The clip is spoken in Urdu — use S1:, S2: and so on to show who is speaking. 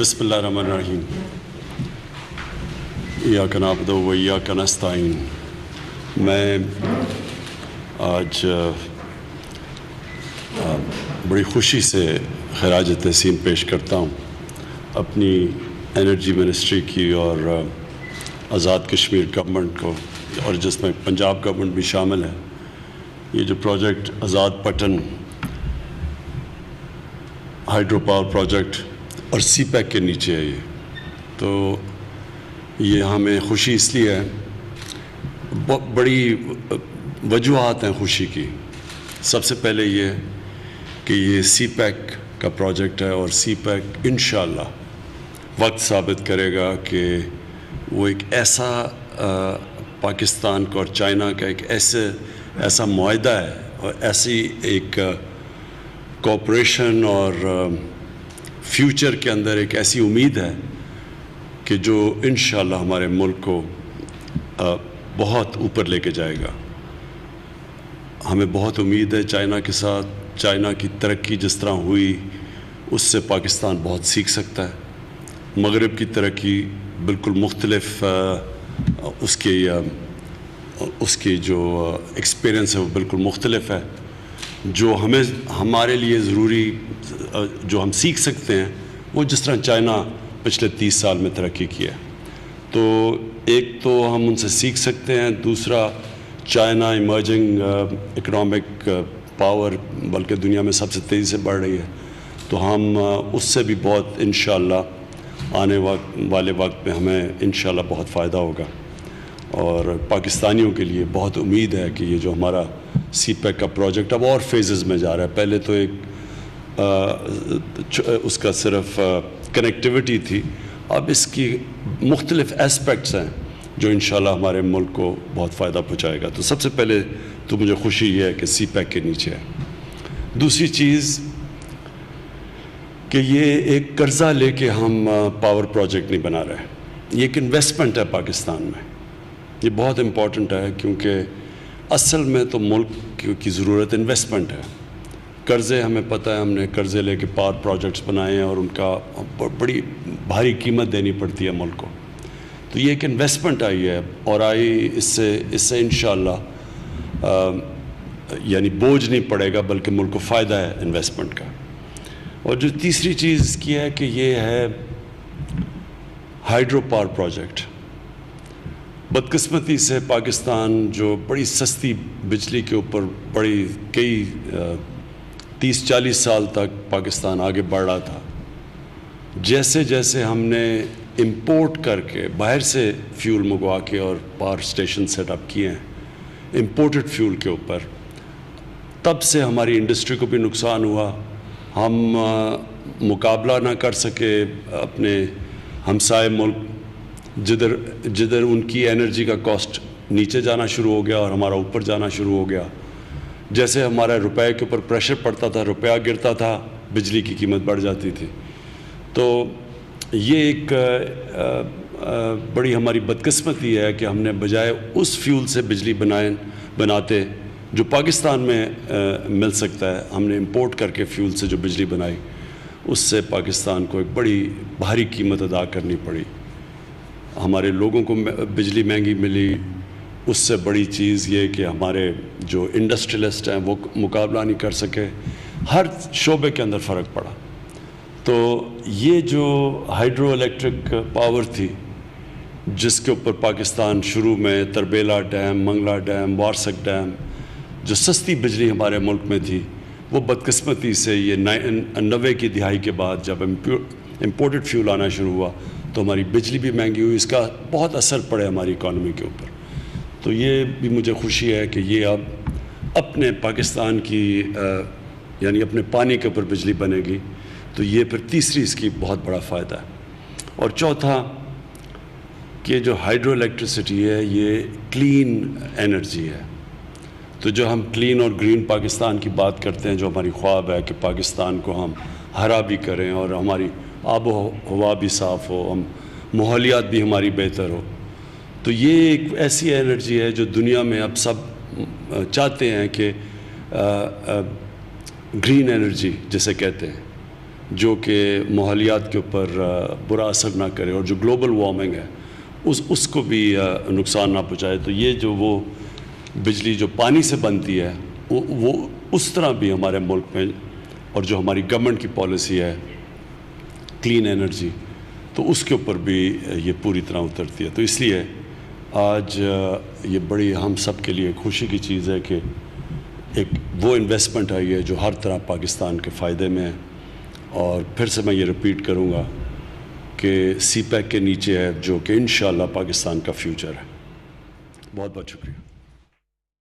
S1: بسم اللہ الرحمن الرحیم ایاک نعبد و ایاک نستعین۔ میں آج بڑی خوشی سے خراج تحسین پیش کرتا ہوں اپنی انرجی منسٹری کی اور آزاد کشمیر گورنمنٹ کو، اور جس میں پنجاب گورنمنٹ بھی شامل ہے۔ یہ جو پروجیکٹ آزاد پٹن ہائیڈرو پاور پروجیکٹ اور سی پیک کے نیچے ہے، تو یہ ہمیں خوشی اس لیے ہے، بڑی وجوہات ہیں خوشی کی۔ سب سے پہلے یہ کہ یہ سی پیک کا پروجیکٹ ہے، اور سی پیک انشاءاللہ وقت ثابت کرے گا کہ وہ ایک ایسا پاکستان کو اور چائنا کا ایک ایسا معاہدہ ہے، اور ایسی ایک کوآپریشن اور فیوچر کے اندر ایک ایسی امید ہے کہ جو انشاءاللہ ہمارے ملک کو بہت اوپر لے کے جائے گا۔ ہمیں بہت امید ہے چائنا کے ساتھ۔ چائنا کی ترقی جس طرح ہوئی اس سے پاکستان بہت سیکھ سکتا ہے۔ مغرب کی ترقی بالکل مختلف، اس کی جو ایکسپیرینس ہے وہ بالکل مختلف ہے۔ جو ہمارے لیے ضروری جو ہم سیکھ سکتے ہیں وہ جس طرح چائنا پچھلے 30 سال میں ترقی کی ہے، تو ایک تو ہم ان سے سیکھ سکتے ہیں۔ دوسرا، چائنا ایمرجنگ اکنامک پاور بلکہ دنیا میں سب سے تیزی سے بڑھ رہی ہے، تو ہم اس سے بھی بہت انشاءاللہ آنے والے وقت میں ہمیں انشاءاللہ بہت فائدہ ہوگا۔ اور پاکستانیوں کے لیے بہت امید ہے کہ یہ جو ہمارا سی پیک کا پروجیکٹ اب اور فیزز میں جا رہا ہے۔ پہلے تو ایک اس کا صرف کنیکٹیوٹی تھی، اب اس کی مختلف اسپیکٹس ہیں جو انشاءاللہ ہمارے ملک کو بہت فائدہ پہنچائے گا۔ تو سب سے پہلے تو مجھے خوشی یہ ہے کہ سی پیک کے نیچے ہے۔ دوسری چیز کہ یہ ایک قرضہ لے کے ہم پاور پروجیکٹ نہیں بنا رہے، یہ ایک انویسٹمنٹ ہے پاکستان میں۔ یہ بہت امپورٹنٹ ہے کیونکہ اصل میں تو ملک کی ضرورت انویسٹمنٹ ہے۔ قرضے ہمیں پتہ ہے، ہم نے قرضے لے کے پاور پروجیکٹس بنائے ہیں اور ان کا بڑی بھاری قیمت دینی پڑتی ہے ملک کو۔ تو یہ ایک انویسٹمنٹ آئی ہے، اور اس سے انشاءاللہ یعنی بوجھ نہیں پڑے گا بلکہ ملک کو فائدہ ہے انویسٹمنٹ کا۔ اور جو تیسری چیز کی ہے کہ یہ ہے ہائیڈرو پاور پروجیکٹ۔ بدقسمتی سے پاکستان جو بڑی سستی بجلی کے اوپر کئی 30-40 سال تک پاکستان آگے بڑھ رہا تھا، جیسے جیسے ہم نے امپورٹ کر کے باہر سے فیول منگوا کے اور پاور اسٹیشن سیٹ اپ کیے ہیں امپورٹڈ فیول کے اوپر، تب سے ہماری انڈسٹری کو بھی نقصان ہوا۔ ہم مقابلہ نہ کر سکے اپنے ہمسائے ملک، جدھر ان کی انرجی کا کاسٹ نیچے جانا شروع ہو گیا اور ہمارا اوپر جانا شروع ہو گیا۔ جیسے ہمارے روپے کے اوپر پریشر پڑتا تھا، روپیہ گرتا تھا، بجلی کی قیمت بڑھ جاتی تھی۔ تو یہ ایک بڑی ہماری بدقسمتی ہے کہ ہم نے بجائے اس فیول سے بجلی بناتے جو پاکستان میں مل سکتا ہے، ہم نے امپورٹ کر کے فیول سے جو بجلی بنائی، اس سے پاکستان کو ایک بڑی بھاری قیمت ادا کرنی پڑی۔ ہمارے لوگوں کو بجلی مہنگی ملی، اس سے بڑی چیز یہ کہ ہمارے جو انڈسٹریلسٹ ہیں وہ مقابلہ نہیں کر سکے، ہر شعبے کے اندر فرق پڑا۔ تو یہ جو ہائیڈرو الیکٹرک پاور تھی جس کے اوپر پاکستان شروع میں Tarbela dam, Mangla dam, Warsak dam, جو سستی بجلی ہمارے ملک میں تھی، وہ بدقسمتی سے یہ 90 کی دہائی کے بعد جب امپورٹڈ فیول آنا شروع ہوا تو ہماری بجلی بھی مہنگی ہوئی، اس کا بہت اثر پڑے ہماری اکانومی کے اوپر۔ تو یہ بھی مجھے خوشی ہے کہ یہ اب اپنے پاکستان کی یعنی اپنے پانی کے اوپر بجلی بنے گی، تو یہ پھر تیسری اس کی بہت بڑا فائدہ ہے۔ اور چوتھا کہ جو ہائیڈرو الیکٹریسٹی ہے یہ کلین انرجی ہے۔ تو جو ہم کلین اور گرین پاکستان کی بات کرتے ہیں، جو ہماری خواب ہے کہ پاکستان کو ہم ہرا بھی کریں اور ہماری آب و ہوا بھی صاف ہو، ہم ماحولیات بھی ہماری بہتر ہو، تو یہ ایک ایسی انرجی ہے جو دنیا میں اب سب چاہتے ہیں کہ گرین انرجی جسے کہتے ہیں، جو کہ ماحولیات کے اوپر برا اثر نہ کرے اور جو گلوبل وارمنگ ہے اس کو بھی نقصان نہ پہنچائے. تو یہ جو وہ بجلی جو پانی سے بنتی ہے وہ اس طرح بھی ہمارے ملک میں، اور جو ہماری گورنمنٹ کی پالیسی ہے کلین انرجی، تو اس کے اوپر بھی یہ پوری طرح اترتی ہے. تو اس لیے آج یہ بڑی ہم سب کے لیے خوشی کی چیز ہے کہ ایک وہ انویسٹمنٹ آئی ہے جو ہر طرح پاکستان کے فائدے میں ہے. اور پھر سے میں یہ رپیٹ کروں گا کہ سی پیک کے نیچے ہے جو کہ انشاءاللہ پاکستان کا فیوچر ہے. بہت بہت شکریہ.